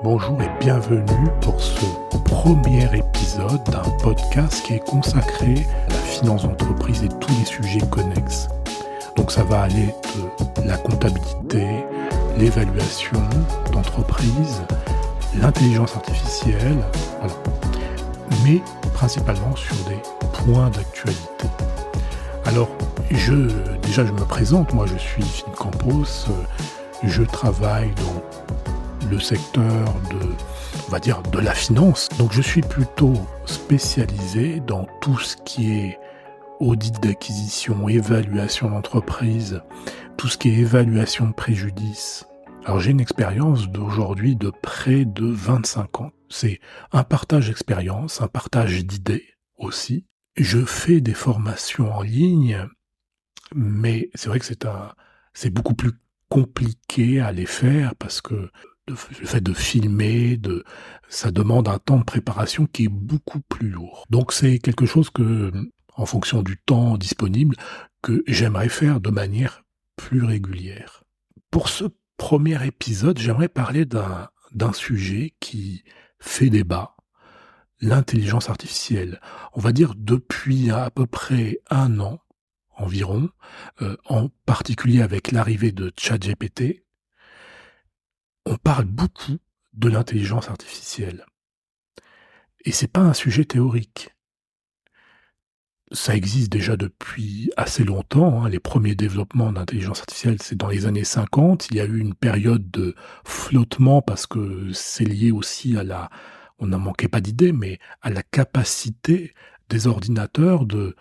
Bonjour et bienvenue pour ce premier épisode d'un podcast qui est consacré à la finance d'entreprise et tous les sujets connexes. Donc ça va aller de la comptabilité, l'évaluation d'entreprise, l'intelligence artificielle, voilà. Mais principalement sur des points d'actualité. Alors, je me présente, moi je suis Philippe Campos, je travaille dans le secteur de la finance. Donc je suis plutôt spécialisé dans tout ce qui est audit d'acquisition, évaluation d'entreprise, tout ce qui est évaluation de préjudice. Alors j'ai une expérience d'aujourd'hui de près de 25 ans. C'est un partage d'expérience, un partage d'idées aussi. Je fais des formations en ligne, mais c'est vrai que c'est beaucoup plus compliqué à les faire parce que le fait de filmer, ça demande un temps de préparation qui est beaucoup plus lourd. Donc c'est quelque chose que, en fonction du temps disponible, que j'aimerais faire de manière plus régulière. Pour ce premier épisode, j'aimerais parler d'un sujet qui fait débat, l'intelligence artificielle. On va dire depuis à peu près 1 an environ, en particulier avec l'arrivée de ChatGPT, on parle beaucoup de l'intelligence artificielle. Et c'est pas un sujet théorique. Ça existe déjà depuis assez longtemps, hein. Les premiers développements d'intelligence artificielle, c'est dans les années 50. Il y a eu une période de flottement parce que c'est lié aussi on n'en manquait pas d'idées, mais à la capacité des ordinateurs de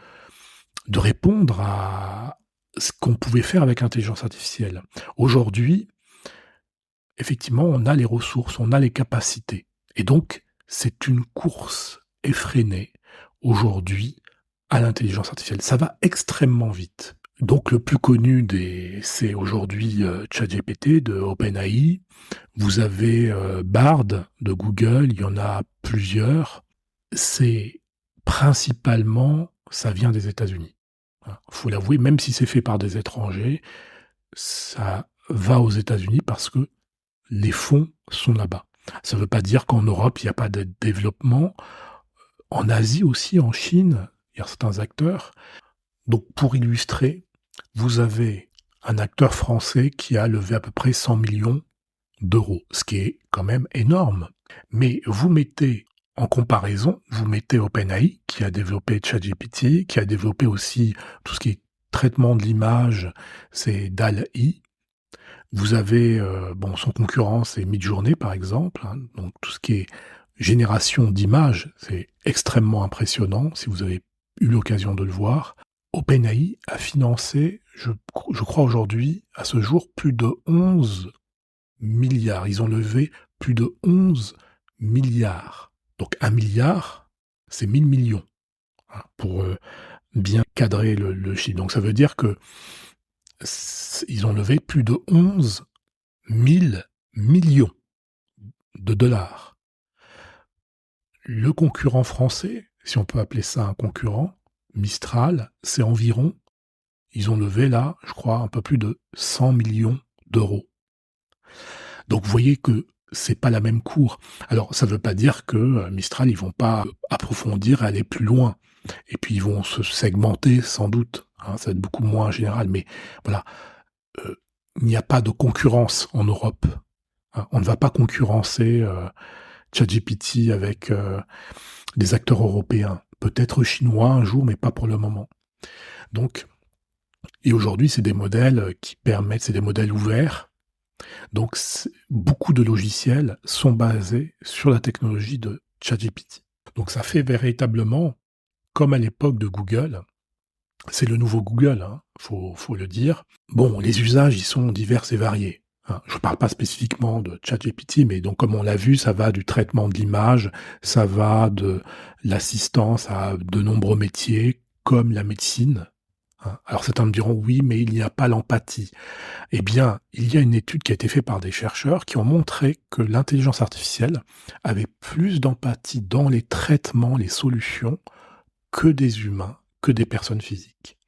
répondre à ce qu'on pouvait faire avec l'intelligence artificielle. Aujourd'hui, effectivement, on a les ressources, on a les capacités. Et donc, c'est une course effrénée, aujourd'hui, à l'intelligence artificielle. Ça va extrêmement vite. Donc, le plus connu c'est aujourd'hui ChatGPT de OpenAI. Vous avez Bard de Google, il y en a plusieurs. C'est principalement, ça vient des États-Unis. Faut l'avouer, même si c'est fait par des étrangers, ça va aux États-Unis parce que les fonds sont là-bas. Ça ne veut pas dire qu'en Europe, il n'y a pas de développement. En Asie aussi, en Chine, il y a certains acteurs. Donc, pour illustrer, vous avez un acteur français qui a levé à peu près 100 millions d'euros, ce qui est quand même énorme. Mais vous mettez en comparaison, vous mettez OpenAI, qui a développé ChatGPT, qui a développé aussi tout ce qui est traitement de l'image, c'est DALL-E. Vous avez, son concurrent, c'est Midjourney, par exemple, hein, donc tout ce qui est génération d'images, c'est extrêmement impressionnant, si vous avez eu l'occasion de le voir. OpenAI a financé, je crois aujourd'hui, à ce jour, plus de 11 milliards. Ils ont levé plus de 11 milliards. Donc 1 milliard, c'est 1000 millions, hein, pour bien cadrer le chiffre. Donc ça veut dire que ils ont levé plus de 11 000 millions de dollars. Le concurrent français, si on peut appeler ça un concurrent, Mistral, c'est environ, ils ont levé là, je crois, un peu plus de 100 millions d'euros. Donc vous voyez que c'est pas la même cour. Alors ça veut pas dire que Mistral, ils vont pas approfondir et aller plus loin. Et puis ils vont se segmenter sans doute, hein, ça va être beaucoup moins général, mais voilà. Il n'y a pas de concurrence en Europe. Hein, on ne va pas concurrencer ChatGPT avec des acteurs européens. Peut-être chinois un jour, mais pas pour le moment. Donc, et aujourd'hui, c'est des modèles qui permettent, c'est des modèles ouverts. Donc, beaucoup de logiciels sont basés sur la technologie de ChatGPT. Donc, ça fait véritablement, comme à l'époque de Google, c'est le nouveau Google, hein, faut le dire. Bon, les usages, ils sont divers et variés. Hein. Je ne parle pas spécifiquement de ChatGPT, mais donc comme on l'a vu, ça va du traitement de l'image, ça va de l'assistance à de nombreux métiers, comme la médecine. Hein. Alors certains me diront, oui, mais il n'y a pas l'empathie. Eh bien, il y a une étude qui a été faite par des chercheurs qui ont montré que l'intelligence artificielle avait plus d'empathie dans les traitements, les solutions, que des humains, que des personnes physiques.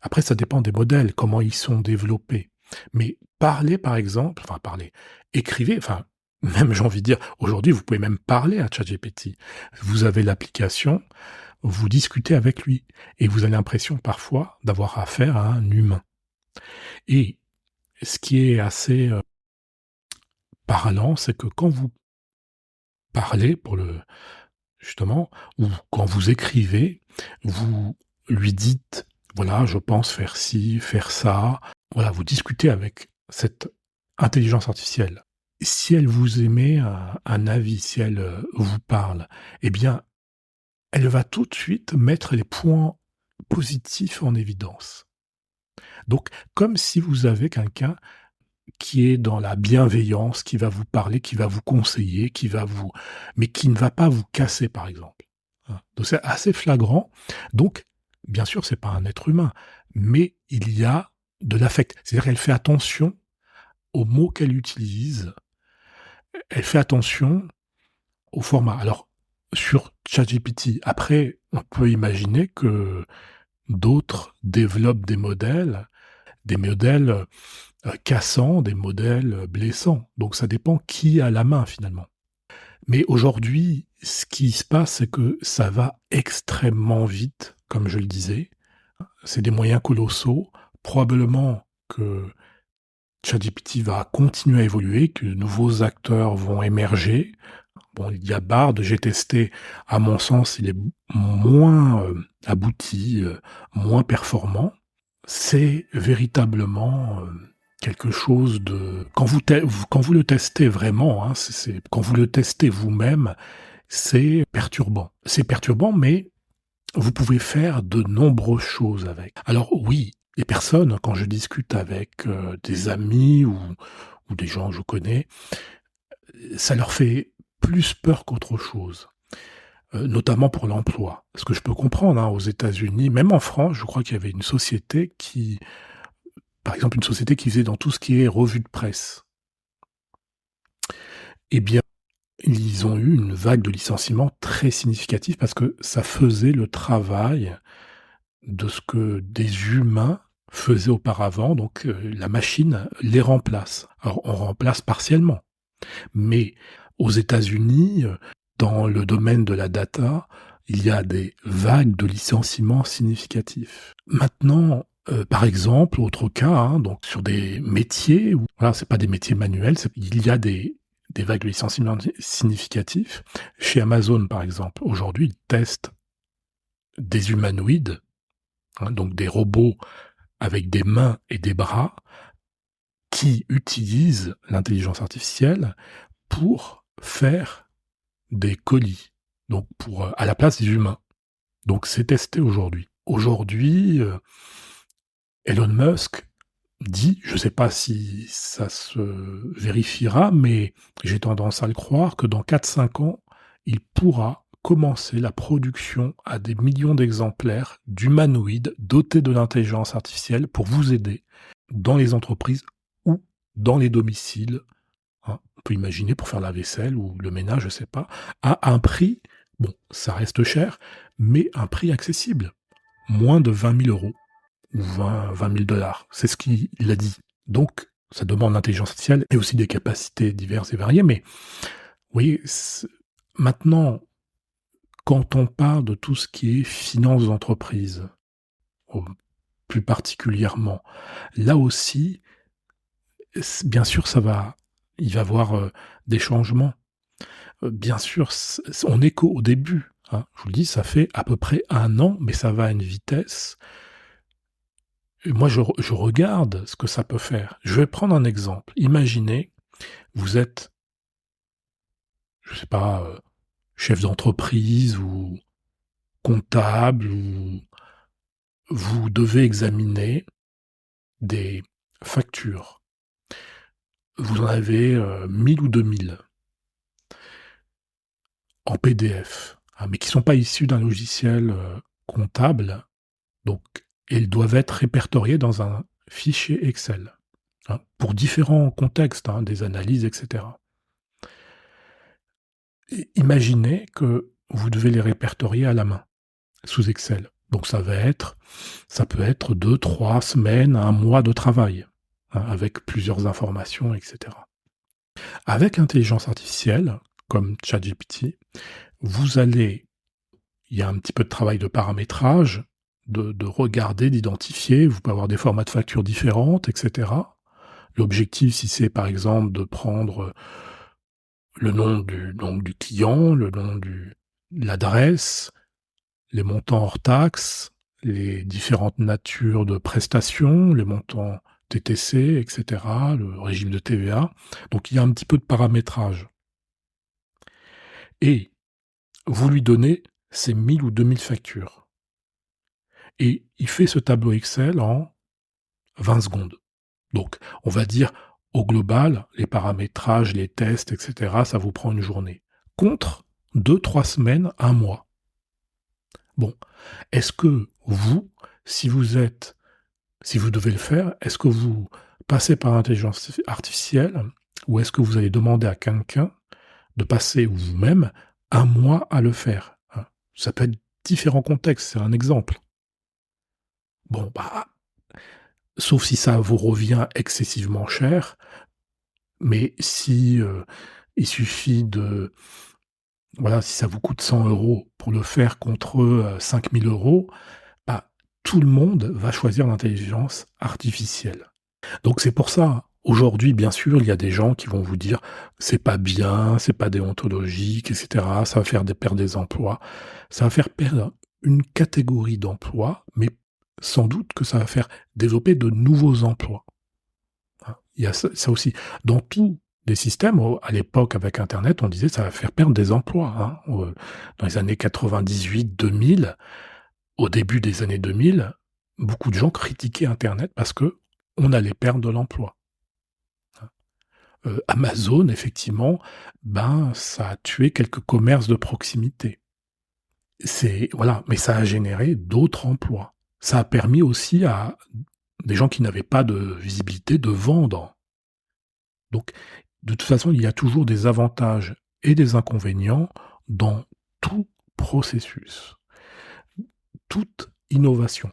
Après, ça dépend des modèles, comment ils sont développés. Mais écrivez, Même, j'ai envie de dire, aujourd'hui, vous pouvez même parler à ChatGPT. Vous avez l'application, vous discutez avec lui et vous avez l'impression parfois d'avoir affaire à un humain. Et ce qui est assez, parlant, c'est que quand vous parlez pour le justement, ou quand vous écrivez, vous lui dites: «Voilà, je pense faire ci, faire ça». Voilà, vous discutez avec cette intelligence artificielle. Si elle vous émet un avis, si elle, vous parle, eh bien, elle va tout de suite mettre les points positifs en évidence. Donc, comme si vous avez quelqu'un qui est dans la bienveillance, qui va vous parler, qui va vous conseiller, qui va vous mais qui ne va pas vous casser, par exemple. Hein. Donc c'est assez flagrant. Donc, bien sûr, c'est pas un être humain, mais il y a de l'affect. C'est-à-dire qu'elle fait attention aux mots qu'elle utilise, elle fait attention au format. Alors, sur ChatGPT, après, on peut imaginer que d'autres développent des modèles, cassants, des modèles, blessants. Donc ça dépend qui a la main finalement. Mais aujourd'hui, ce qui se passe, c'est que ça va extrêmement vite, comme je le disais. C'est des moyens colossaux. Probablement que ChatGPT va continuer à évoluer, que de nouveaux acteurs vont émerger. Bon, il y a Bard, j'ai testé, à mon sens, il est moins, abouti, moins performant. C'est véritablement, quelque chose de quand vous le testez vraiment, hein, c'est quand vous le testez vous-même, c'est perturbant. C'est perturbant, mais vous pouvez faire de nombreuses choses avec. Alors oui, les personnes, quand je discute avec, des amis ou des gens que je connais, ça leur fait plus peur qu'autre chose, notamment pour l'emploi. Ce que je peux comprendre, hein, aux États-Unis, même en France, je crois qu'il y avait une société qui par exemple, une société qui faisait dans tout ce qui est revue de presse. Eh bien, ils ont eu une vague de licenciements très significative parce que ça faisait le travail de ce que des humains faisaient auparavant, donc la machine les remplace. Alors, on remplace partiellement, mais aux États-Unis, dans le domaine de la data, il y a des vagues de licenciements significatifs. Maintenant, par exemple, autre cas, hein, donc sur des métiers où voilà, c'est pas des métiers manuels, il y a des vagues de licenciements significatifs. Chez Amazon, par exemple, aujourd'hui, ils testent des humanoïdes, hein, donc des robots avec des mains et des bras, qui utilisent l'intelligence artificielle pour faire des colis, donc pour, à la place des humains. Donc c'est testé aujourd'hui. Aujourd'hui, Elon Musk dit, je ne sais pas si ça se vérifiera, mais j'ai tendance à le croire, que dans 4-5 ans, il pourra commencer la production à des millions d'exemplaires d'humanoïdes dotés de l'intelligence artificielle pour vous aider dans les entreprises ou dans les domiciles. Hein. On peut imaginer pour faire la vaisselle ou le ménage, je ne sais pas, à un prix, bon, ça reste cher, mais un prix accessible, moins de 20 000 € ou 20 000 $. C'est ce qu'il a dit. Donc, ça demande l'intelligence artificielle et aussi des capacités diverses et variées. Mais, vous voyez, maintenant, quand on parle de tout ce qui est finance d'entreprise, plus particulièrement, là aussi, bien sûr, il va y avoir des changements. Bien sûr, on n'est qu'au début. Hein. Je vous le dis, ça fait à peu près 1 an, mais ça va à une vitesse. Et moi, je regarde ce que ça peut faire. Je vais prendre un exemple. Imaginez, vous êtes, je sais pas, chef d'entreprise ou comptable, ou vous devez examiner des factures. Vous en avez 1000 ou 2000 en PDF, hein, mais qui ne sont pas issus d'un logiciel comptable. Donc, ils doivent être répertoriés dans un fichier Excel, hein, pour différents contextes, hein, des analyses, etc. Imaginez que vous devez les répertorier à la main, sous Excel. Donc ça peut être 2-3 semaines, 1 mois de travail, hein, avec plusieurs informations, etc. Avec l'intelligence artificielle, comme ChatGPT, vous allez il y a un petit peu de travail de paramétrage, de regarder, d'identifier. Vous pouvez avoir des formats de factures différentes, et cetera. L'objectif, si c'est par exemple de prendre le nom du client, le nom l'adresse, les montants hors taxes, les différentes natures de prestations, les montants TTC, et cetera, le régime de TVA. Donc il y a un petit peu de paramétrage. Et vous lui donnez ces 1000 ou 2000 factures. Et il fait ce tableau Excel en 20 secondes. Donc, on va dire, au global, les paramétrages, les tests, et cetera, ça vous prend une journée. Contre 2-3 semaines, un mois. Bon, est-ce que vous, si vous devez le faire, est-ce que vous passez par l'intelligence artificielle ou est-ce que vous allez demander à quelqu'un de passer vous-même un mois à le faire, hein? Ça peut être différents contextes, c'est un exemple. Bon, bah, sauf si ça vous revient excessivement cher, mais si, il suffit de voilà, si ça vous coûte 100 € pour le faire contre, 5 000 €, bah, tout le monde va choisir l'intelligence artificielle. Donc c'est pour ça, aujourd'hui, bien sûr, il y a des gens qui vont vous dire: «C'est pas bien, c'est pas déontologique et cetera, ça va faire perdre des emplois». Ça va faire perdre une catégorie d'emplois, mais sans doute que ça va faire développer de nouveaux emplois, hein. Il y a ça aussi. Dans tous les systèmes, à l'époque avec internet, on disait: «Ça va faire perdre des emplois», hein. Dans les années 98-2000, au début des années 2000, beaucoup de gens critiquaient internet parce qu'on allait perdre de l'emploi. Amazon, effectivement, ben, ça a tué quelques commerces de proximité. C'est voilà, mais ça a généré d'autres emplois. Ça a permis aussi à des gens qui n'avaient pas de visibilité de vendre. Donc, de toute façon, il y a toujours des avantages et des inconvénients dans tout processus, toute innovation.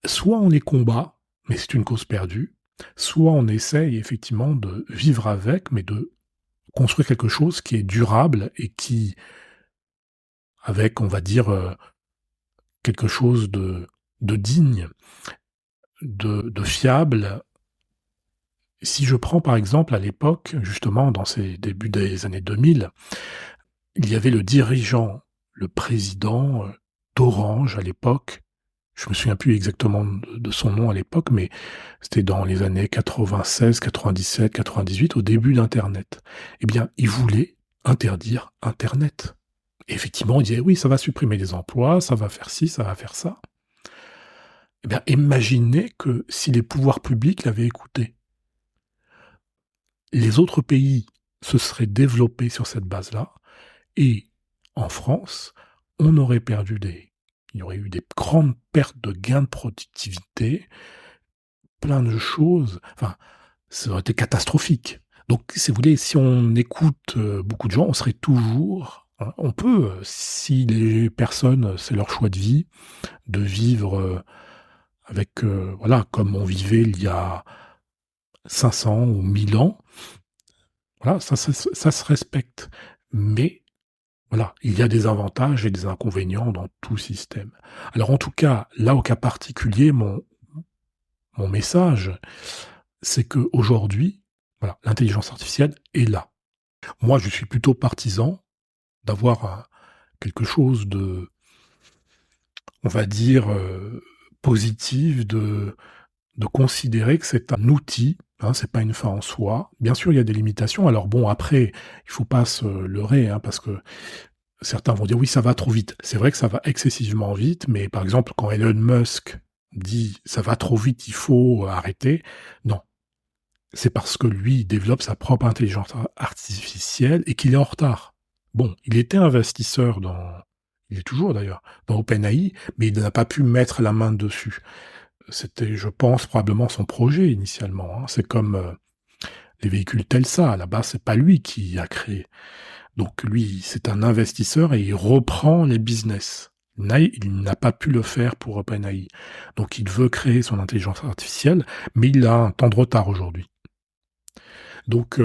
Soit on les combat, mais c'est une cause perdue, soit on essaye effectivement de vivre avec, mais de construire quelque chose qui est durable et qui, avec, on va dire, quelque chose de digne, de fiable. Si je prends par exemple à l'époque, justement dans ces débuts des années 2000, il y avait le dirigeant, le président, d'Orange à l'époque. Je me souviens plus exactement de son nom à l'époque, mais c'était dans les années 96, 97, 98, au début d'internet. Eh bien, il voulait interdire internet. Et effectivement, il disait: «Oui, ça va supprimer des emplois, ça va faire ci, ça va faire ça». Eh bien, imaginez que si les pouvoirs publics l'avaient écouté. Les autres pays se seraient développés sur cette base-là et en France, on aurait perdu il y aurait eu des grandes pertes de gains de productivité, plein de choses, enfin, ça aurait été catastrophique. Donc si vous voulez, si on écoute, beaucoup de gens, on serait toujours hein, on peut, si les personnes, c'est leur choix de vie, de vivre, avec, voilà, comme on vivait il y a 500 ou 1000 ans, voilà, ça se respecte. Mais voilà, il y a des avantages et des inconvénients dans tout système. Alors en tout cas, là, au cas particulier, mon message, c'est qu'aujourd'hui, voilà, l'intelligence artificielle est là. Moi, je suis plutôt partisan d'avoir quelque chose de, on va dire, positif, de considérer que c'est un outil, hein, c'est pas une fin en soi. Bien sûr, il y a des limitations. Alors bon, après, il faut pas se leurrer, hein, parce que certains vont dire: «Oui, ça va trop vite». C'est vrai que ça va excessivement vite, mais par exemple, quand Elon Musk dit: «Ça va trop vite, il faut arrêter», non. C'est parce que lui, il développe sa propre intelligence artificielle et qu'il est en retard. Bon, il était investisseur il est toujours d'ailleurs, dans OpenAI, mais il n'a pas pu mettre la main dessus. C'était, je pense, probablement son projet initialement, hein. C'est comme, les véhicules Telsa, à la base, c'est pas lui qui a créé. Donc lui, c'est un investisseur et il reprend les business. Il n'a pas pu le faire pour OpenAI. Donc il veut créer son intelligence artificielle, mais il a un temps de retard aujourd'hui. Donc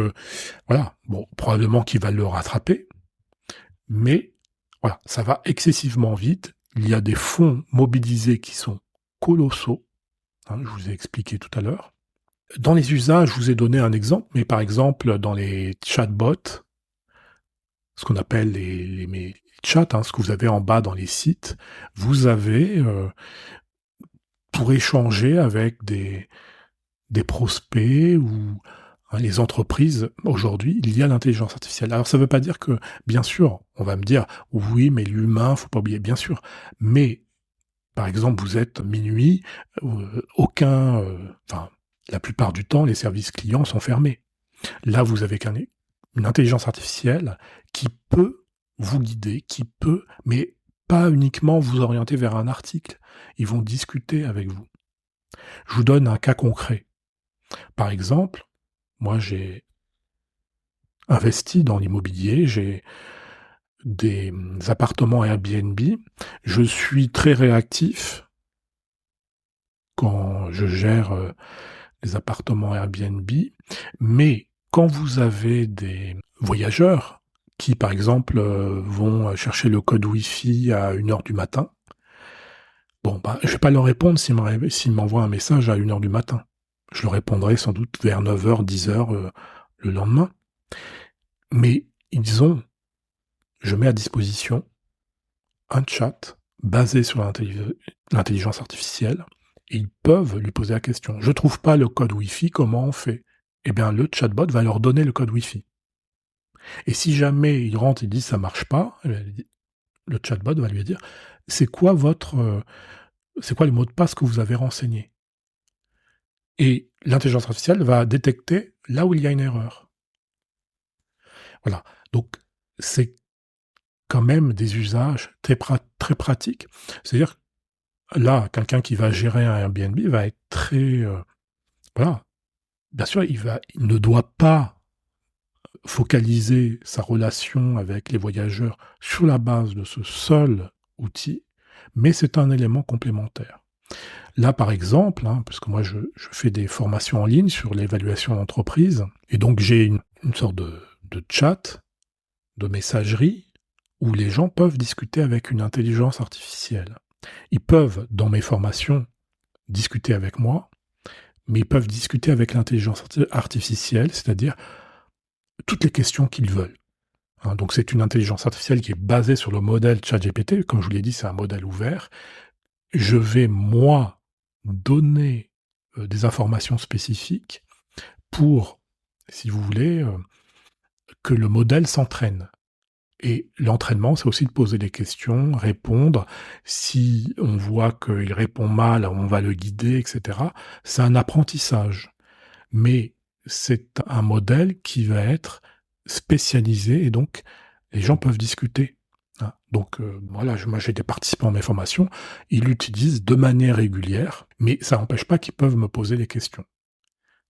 voilà, bon, probablement qu'il va le rattraper, mais voilà, ça va excessivement vite. Il y a des fonds mobilisés qui sont colossaux, hein, je vous ai expliqué tout à l'heure. Dans les usages, je vous ai donné un exemple, mais par exemple, dans les chatbots, ce qu'on appelle les chats, hein, ce que vous avez en bas dans les sites, vous avez, pour échanger avec des prospects ou hein, les entreprises, aujourd'hui, il y a l'intelligence artificielle. Alors ça ne veut pas dire que, bien sûr, on va me dire, oui, mais l'humain, faut pas oublier, bien sûr. Mais, par exemple, vous êtes minuit, enfin, la plupart du temps, les services clients sont fermés. Là, vous avez une intelligence artificielle qui peut vous guider, qui peut, mais pas uniquement vous orienter vers un article. Ils vont discuter avec vous. Je vous donne un cas concret. Par exemple, moi, j'ai investi dans l'immobilier, j'ai des appartements Airbnb. Je suis très réactif quand je gère les appartements Airbnb, mais quand vous avez des voyageurs qui, par exemple, vont chercher le code Wi-Fi à 1 heure du matin, bon, bah, je vais pas leur répondre s'ils m'envoient un message à 1 heure du matin. Je leur répondrai sans doute vers 9 heures, 10 heures le lendemain. Mais je mets à disposition un chat basé sur l'intelligence artificielle et ils peuvent lui poser la question. Je trouve pas le code Wi-Fi, comment on fait? Eh bien, le chatbot va leur donner le code Wi-Fi. Et si jamais il rentre et dit ça marche pas, le chatbot va lui dire c'est quoi le mot de passe que vous avez renseigné? Et l'intelligence artificielle va détecter là où il y a une erreur. Voilà. Donc, c'est quand même des usages très pratiques. C'est-à-dire, là, quelqu'un qui va gérer un Airbnb va être très... voilà. Bien sûr, il ne doit pas focaliser sa relation avec les voyageurs sur la base de ce seul outil, mais c'est un élément complémentaire. Là, par exemple, hein, parce que moi, je fais des formations en ligne sur l'évaluation d'entreprise, et donc j'ai une sorte de chat, de messagerie, où les gens peuvent discuter avec une intelligence artificielle. Ils peuvent, dans mes formations, discuter avec moi, mais ils peuvent discuter avec l'intelligence artificielle, c'est-à-dire toutes les questions qu'ils veulent. Hein, donc c'est une intelligence artificielle qui est basée sur le modèle ChatGPT. Comme je vous l'ai dit, c'est un modèle ouvert. Je vais, moi, donner des informations spécifiques pour, si vous voulez, que le modèle s'entraîne. Et l'entraînement, c'est aussi de poser des questions, répondre. Si on voit qu'il répond mal, on va le guider, etc. C'est un apprentissage. Mais c'est un modèle qui va être spécialisé et donc les gens peuvent discuter. Hein. Donc voilà, moi j'ai des participants à mes formations, ils l'utilisent de manière régulière, mais ça n'empêche pas qu'ils peuvent me poser des questions.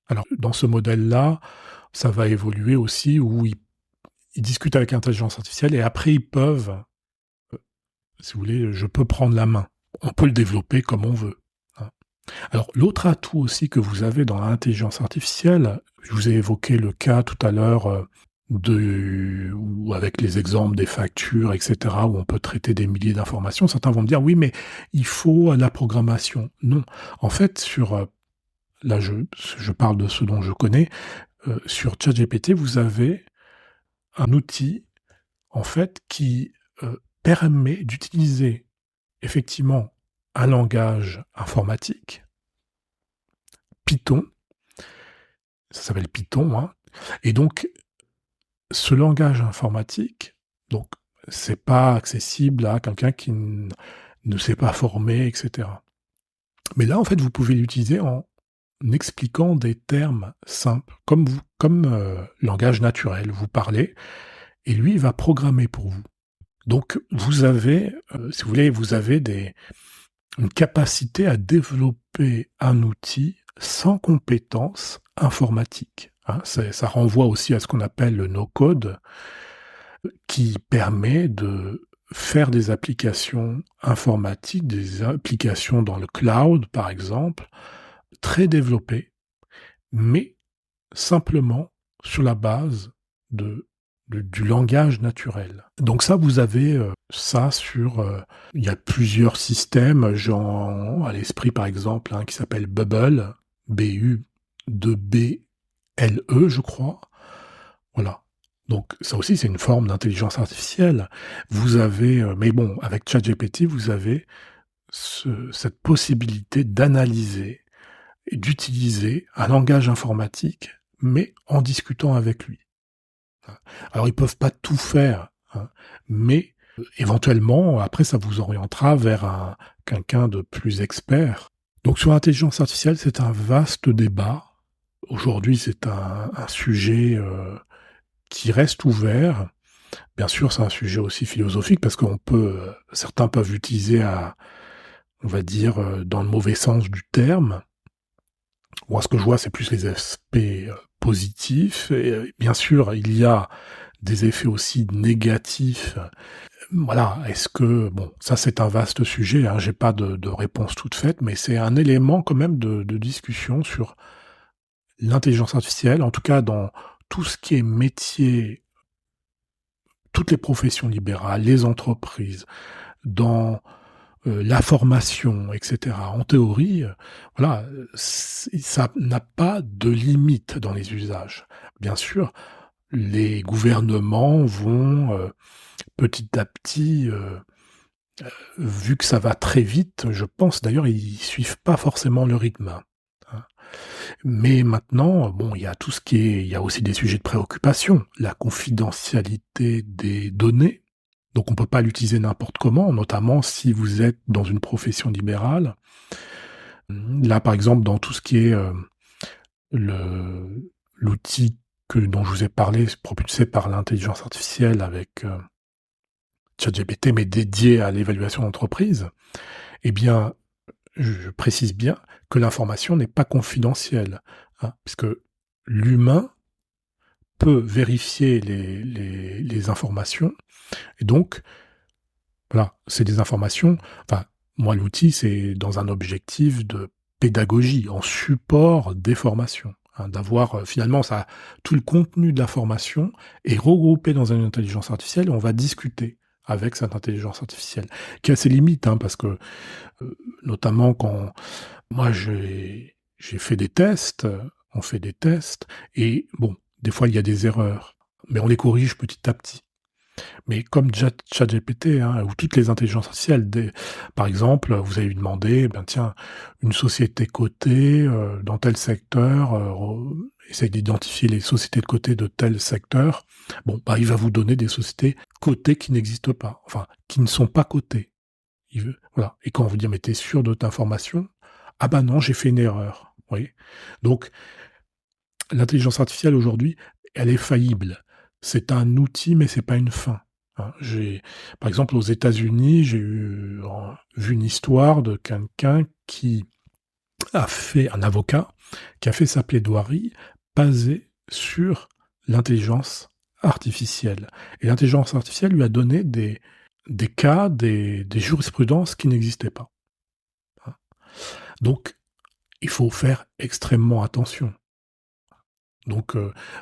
Alors dans ce modèle-là, ça va évoluer aussi où ils discutent avec l'intelligence artificielle et après ils peuvent, si vous voulez, je peux prendre la main. On peut le développer comme on veut. Hein. Alors, l'autre atout aussi que vous avez dans l'intelligence artificielle, je vous ai évoqué le cas tout à l'heure ou avec les exemples des factures, etc., où on peut traiter des milliers d'informations. Certains vont me dire, oui, mais il faut la programmation. Non. En fait, là, je parle de ce dont je connais, sur ChatGPT, vous avez un outil, en fait, qui permet d'utiliser effectivement un langage informatique, Python, ça s'appelle Python, hein. Et donc, ce langage informatique, donc, c'est pas accessible à quelqu'un qui ne s'est pas formé, etc. Mais là, en fait, vous pouvez l'utiliser en expliquant des termes simples, comme langage naturel. Vous parlez, et lui, il va programmer pour vous. Donc, vous avez, si vous voulez, une capacité à développer un outil sans compétences informatiques. Hein. Ça renvoie aussi à ce qu'on appelle le no-code, qui permet de faire des applications informatiques, des applications dans le cloud, par exemple, très développées, mais simplement sur la base de du langage naturel. Donc ça, vous avez ça sur... il y a plusieurs systèmes, genre à l'esprit par exemple, qui s'appelle Bubble, B-U-2-B-L-E, je crois. Voilà. Donc ça aussi, c'est une forme d'intelligence artificielle. Vous avez... mais bon, avec ChatGPT, vous avez cette possibilité d'analyser et d'utiliser un langage informatique, mais en discutant avec lui. Alors ils peuvent pas tout faire, mais éventuellement, après ça vous orientera vers quelqu'un de plus expert. Donc sur l'intelligence artificielle, c'est un vaste débat. Aujourd'hui, c'est un sujet qui reste ouvert. Bien sûr, c'est un sujet aussi philosophique parce qu'on peut, certains peuvent l'utiliser on va dire, dans le mauvais sens du terme. Moi, ce que je vois, c'est plus les aspects positifs. Et bien sûr, il y a des effets aussi négatifs. Voilà, est-ce que... Bon, ça c'est un vaste sujet, j'ai pas de réponse toute faite, mais c'est un élément quand même de discussion sur l'intelligence artificielle, en tout cas dans tout ce qui est métier, toutes les professions libérales, les entreprises, dans la formation, etc. En théorie, voilà, ça n'a pas de limite dans les usages. Bien sûr, les gouvernements vont petit à petit, vu que ça va très vite, je pense d'ailleurs, ils suivent pas forcément le rythme. Mais maintenant, bon, il y a tout ce qui est, il y a aussi des sujets de préoccupation, la confidentialité des données. Donc on peut pas l'utiliser n'importe comment, notamment si vous êtes dans une profession libérale. Là, par exemple, dans tout ce qui est l'outil dont je vous ai parlé, propulsé par l'intelligence artificielle avec ChatGPT, mais dédié à l'évaluation d'entreprise, eh bien, je précise bien que l'information n'est pas confidentielle, puisque l'humain peut vérifier les informations, et donc, voilà, c'est des informations, enfin, moi, l'outil, c'est dans un objectif de pédagogie, en support des formations, d'avoir finalement ça, tout le contenu de l'information est regroupé dans une intelligence artificielle, et on va discuter avec cette intelligence artificielle, qui a ses limites, parce que, notamment quand moi j'ai fait des tests, on fait des tests, et bon, des fois il y a des erreurs, mais on les corrige petit à petit. Mais comme ChatGPT, ou toutes les intelligences artificielles, par exemple, vous allez lui demander, tiens, une société cotée dans tel secteur, essaye d'identifier les sociétés de cotées de tel secteur. Bon, il va vous donner des sociétés cotées qui n'existent pas, enfin, qui ne sont pas cotées. Voilà. Et quand on vous dit, mais t'es sûr de ta information? Ah non, j'ai fait une erreur. Vous voyez. Donc, l'intelligence artificielle aujourd'hui, elle est faillible. C'est un outil, mais c'est pas une fin. Par exemple, aux États-Unis, j'ai vu une histoire de quelqu'un qui a fait, un avocat, qui a fait sa plaidoirie basée sur l'intelligence artificielle. Et l'intelligence artificielle lui a donné des cas, des jurisprudences qui n'existaient pas. Donc, il faut faire extrêmement attention. Donc,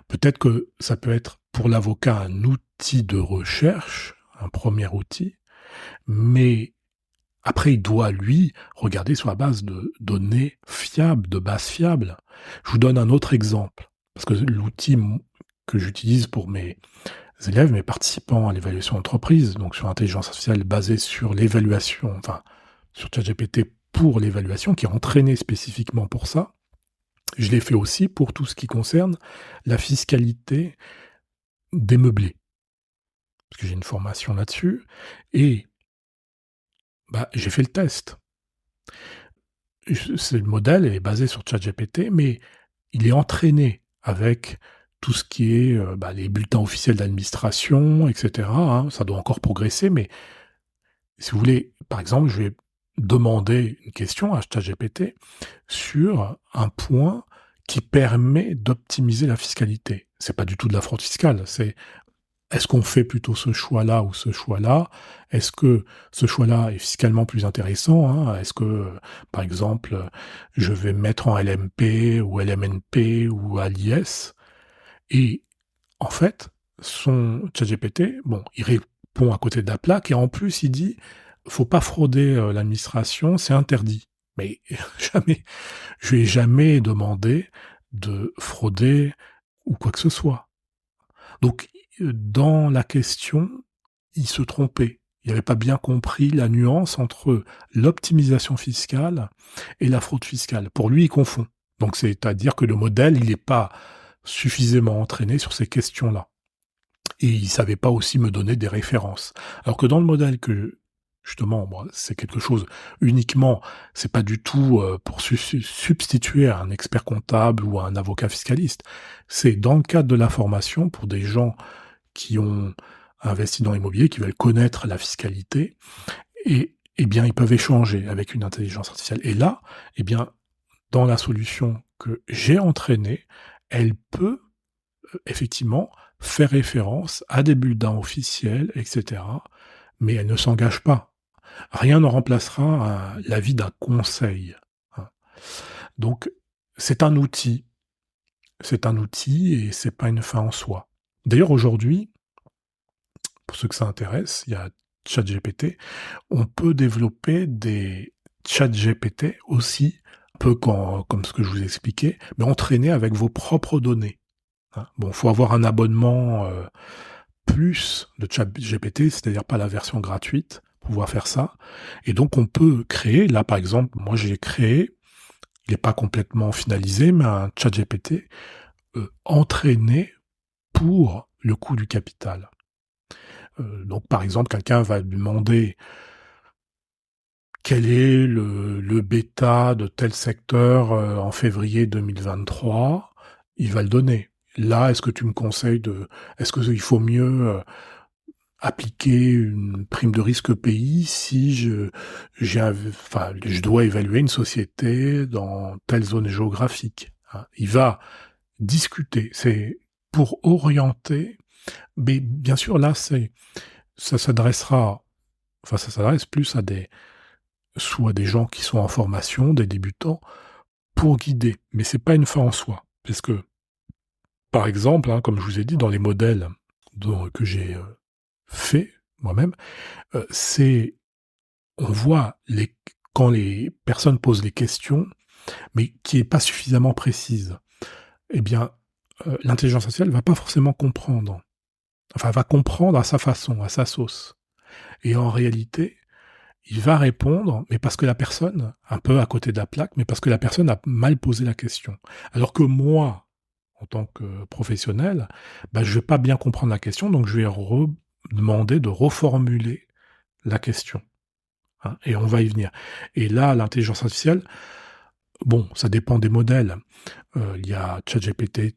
peut-être que ça peut être pour l'avocat un outil de recherche, un premier outil, mais après, il doit, lui, regarder sur la base de données fiables, de bases fiables. Je vous donne un autre exemple, parce que l'outil que j'utilise pour mes élèves, mes participants à l'évaluation d'entreprise, donc sur l'intelligence artificielle basée sur l'évaluation, enfin, sur ChatGPT pour l'évaluation, qui est entraîné spécifiquement pour ça, je l'ai fait aussi pour tout ce qui concerne la fiscalité des meublés. Parce que j'ai une formation là-dessus, et j'ai fait le test. Le modèle est basé sur ChatGPT, mais il est entraîné avec tout ce qui est les bulletins officiels d'administration, etc. Ça doit encore progresser, mais si vous voulez, par exemple, je vais demander une question à ChatGPT sur un point qui permet d'optimiser la fiscalité. C'est pas du tout de la fraude fiscale, c'est est-ce qu'on fait plutôt ce choix-là ou ce choix-là? Est-ce que ce choix-là est fiscalement plus intéressant? Est-ce que, par exemple, je vais mettre en LMP ou LMNP ou à l'IS? Et en fait, son ChatGPT, bon, il répond à côté de la plaque et en plus il dit: «Faut pas frauder, l'administration, c'est interdit». Mais jamais je lui ai jamais demandé de frauder ou quoi que ce soit. Donc, dans la question, il se trompait. Il n'avait pas bien compris la nuance entre l'optimisation fiscale et la fraude fiscale. Pour lui, il confond. Donc, c'est-à-dire que le modèle, il n'est pas suffisamment entraîné sur ces questions-là. Et il savait pas aussi me donner des références. Alors que dans le modèle que justement, moi, c'est quelque chose uniquement, c'est pas du tout pour substituer à un expert comptable ou à un avocat fiscaliste. C'est dans le cadre de la formation pour des gens qui ont investi dans l'immobilier, qui veulent connaître la fiscalité, et eh bien, ils peuvent échanger avec une intelligence artificielle. Et là, eh bien, dans la solution que j'ai entraînée, elle peut effectivement faire référence à des bulletins officiels, etc. Mais elle ne s'engage pas. Rien ne remplacera l'avis d'un conseil, hein. Donc, c'est un outil. C'est un outil et c'est pas une fin en soi. D'ailleurs, aujourd'hui, pour ceux que ça intéresse, il y a ChatGPT. On peut développer des ChatGPT aussi, un peu comme ce que je vous ai expliqué, mais entraînés avec vos propres données, hein. Bon, faut avoir un abonnement plus de ChatGPT, c'est-à-dire pas la version gratuite, pour pouvoir faire ça. Et donc on peut créer, là par exemple, moi j'ai créé, il n'est pas complètement finalisé, mais un ChatGPT entraîné pour le coût du capital. Donc par exemple, quelqu'un va demander quel est le bêta de tel secteur en février 2023, il va le donner. Là, est-ce que tu me conseilles est-ce qu'il faut mieux appliquer une prime de risque pays si je dois évaluer une société dans telle zone géographique, hein. Il va discuter, c'est pour orienter, mais bien sûr là ça s'adressera, enfin ça s'adresse plus à soit des gens qui sont en formation, des débutants, pour guider, mais c'est pas une fin en soi, parce que par exemple, hein, comme je vous ai dit, dans les modèles que j'ai fait moi-même, c'est on voit quand les personnes posent les questions, mais qui est pas suffisamment précise, eh bien, l'intelligence artificielle va pas forcément comprendre. Enfin, elle va comprendre à sa façon, à sa sauce. Et en réalité, il va répondre, mais parce que la personne, un peu à côté de la plaque, mais parce que la personne a mal posé la question. Alors que moi, en tant que professionnel, bah, je vais pas bien comprendre la question, donc je vais demander de reformuler la question, hein, et on va y venir. Et là, l'intelligence artificielle, bon, ça dépend des modèles. Il y a ChatGPT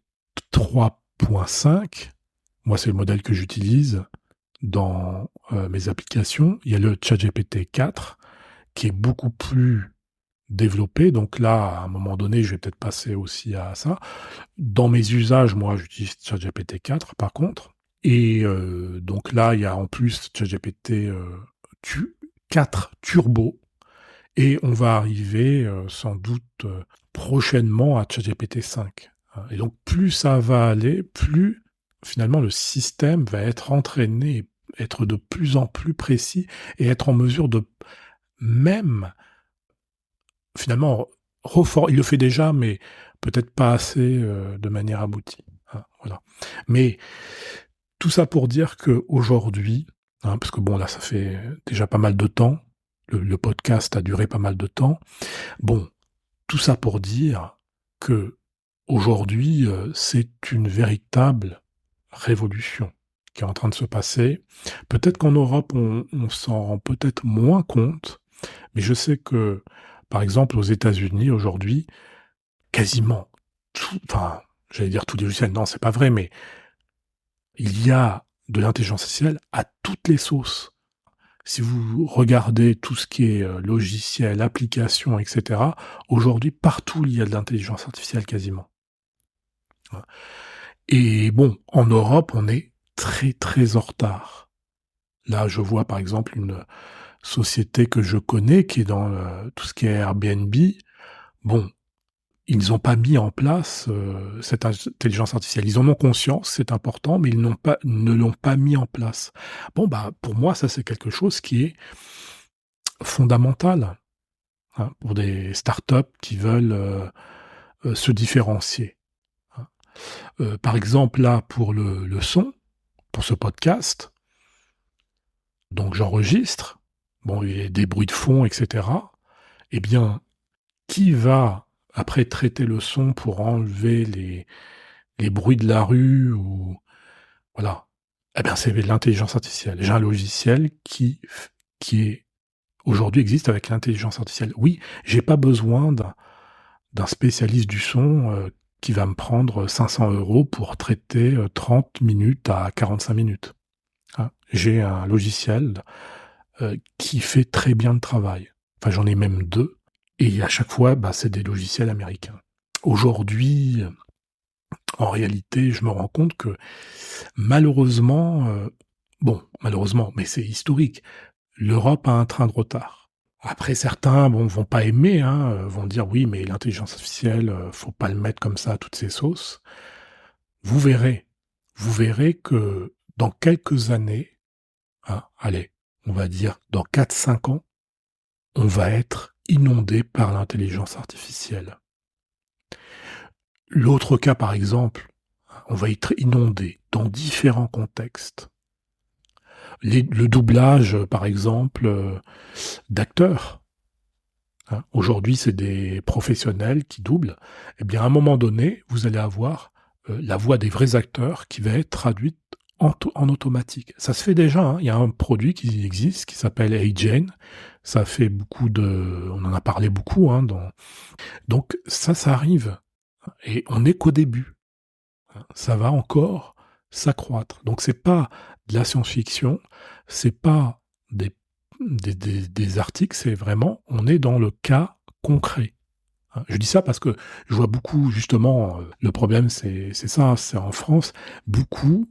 3.5. Moi, c'est le modèle que j'utilise dans mes applications. Il y a le ChatGPT 4 qui est beaucoup plus développé. Donc là, à un moment donné, je vais peut-être passer aussi à ça. Dans mes usages, moi, j'utilise ChatGPT 4 par contre. Et donc là, il y a en plus ChatGPT 4 Turbo. Et on va arriver sans doute prochainement à ChatGPT 5. Hein. Et donc plus ça va aller, plus finalement le système va être entraîné, être de plus en plus précis et être en mesure de même finalement il le fait déjà, mais peut-être pas assez de manière aboutie, hein, voilà. Mais tout ça pour dire qu'aujourd'hui, hein, parce que bon là ça fait déjà pas mal de temps, le podcast a duré pas mal de temps. Bon, tout ça pour dire que aujourd'hui, c'est une véritable révolution qui est en train de se passer. Peut-être qu'en Europe, on s'en rend peut-être moins compte, mais je sais que, par exemple, aux États-Unis aujourd'hui, quasiment enfin, j'allais dire tous les logiciels, non, c'est pas vrai, mais il y a de l'intelligence artificielle à toutes les sauces. Si vous regardez tout ce qui est logiciel, application, etc., aujourd'hui, partout, il y a de l'intelligence artificielle quasiment. Voilà. Et bon, en Europe, on est très très en retard. Là, je vois par exemple une société que je connais qui est dans tout ce qui est Airbnb. Bon, ils n'ont pas mis en place cette intelligence artificielle. Ils en ont conscience, c'est important, mais ne l'ont pas mis en place. Bon, bah, pour moi, ça, c'est quelque chose qui est fondamental, hein, pour des startups qui veulent se différencier, hein. Par exemple, là, pour le son, pour ce podcast, donc j'enregistre, bon, il y a des bruits de fond, etc. Eh bien, qui va après traiter le son pour enlever les bruits de la rue ou voilà. Eh bien, c'est l'intelligence artificielle. J'ai un logiciel qui est aujourd'hui existe avec l'intelligence artificielle. Oui, j'ai pas besoin d'un spécialiste du son qui va me prendre 500 € pour traiter 30 minutes à 45 minutes. Hein. J'ai un logiciel qui fait très bien le travail. Enfin, j'en ai même 2. Et à chaque fois, bah, c'est des logiciels américains. Aujourd'hui, en réalité, je me rends compte que malheureusement, malheureusement, mais c'est historique, l'Europe a un train de retard. Après, certains vont pas aimer, hein, vont dire oui, mais l'intelligence artificielle, faut pas le mettre comme ça à toutes ses sauces. Vous verrez que dans quelques années, hein, allez, on va dire dans 4-5 ans, on va être inondé par l'intelligence artificielle. L'autre cas, par exemple, on va être inondé dans différents contextes. Le doublage, par exemple, d'acteurs. Hein. Aujourd'hui, c'est des professionnels qui doublent. Eh bien, à un moment donné, vous allez avoir la voix des vrais acteurs qui va être traduite en automatique. Ça se fait déjà. Hein. Il y a un produit qui existe qui s'appelle HeyGen. Ça fait on en a parlé beaucoup. Hein, donc ça arrive. Et on n'est qu'au début. Ça va encore s'accroître. Donc c'est pas de la science-fiction, c'est pas des articles, c'est vraiment, on est dans le cas concret. Je dis ça parce que je vois beaucoup, justement, le problème c'est ça, c'est en France, beaucoup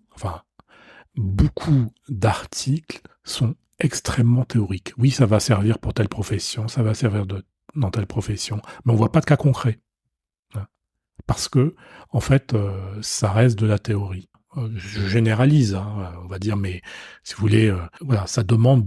d'articles sont extrêmement théoriques. Oui, ça va servir pour telle profession, ça va servir dans telle profession, mais on voit pas de cas concret. Parce que, en fait, ça reste de la théorie. Je généralise, hein, on va dire, mais si vous voulez, voilà, ça demande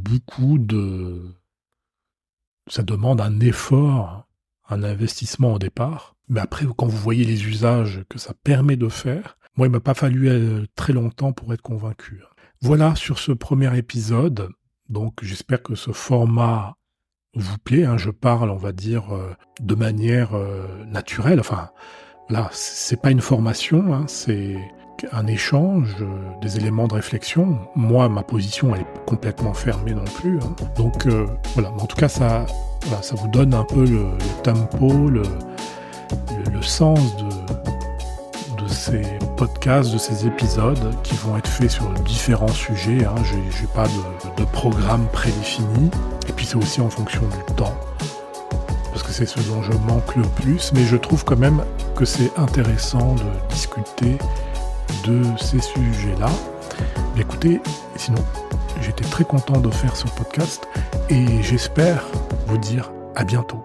ça demande un effort, un investissement au départ. Mais après, quand vous voyez les usages que ça permet de faire, moi, il m'a pas fallu très longtemps pour être convaincu. Voilà sur ce premier épisode. Donc, j'espère que ce format vous plaît. Hein. Je parle, on va dire, de manière naturelle. Enfin, là, c'est pas une formation, hein, c'est un échange, des éléments de réflexion. Moi, ma position, elle est complètement fermée non plus. Hein. Donc, voilà. En tout cas, ça vous donne un peu le tempo, le sens de ces podcasts, de ces épisodes qui vont être faits sur différents sujets. Hein. J'ai pas de programme prédéfini. Et puis, c'est aussi en fonction du temps. Parce que c'est ce dont je manque le plus, mais je trouve quand même que c'est intéressant de discuter de ces sujets-là. Mais écoutez, sinon, j'étais très content de faire ce podcast et j'espère vous dire à bientôt.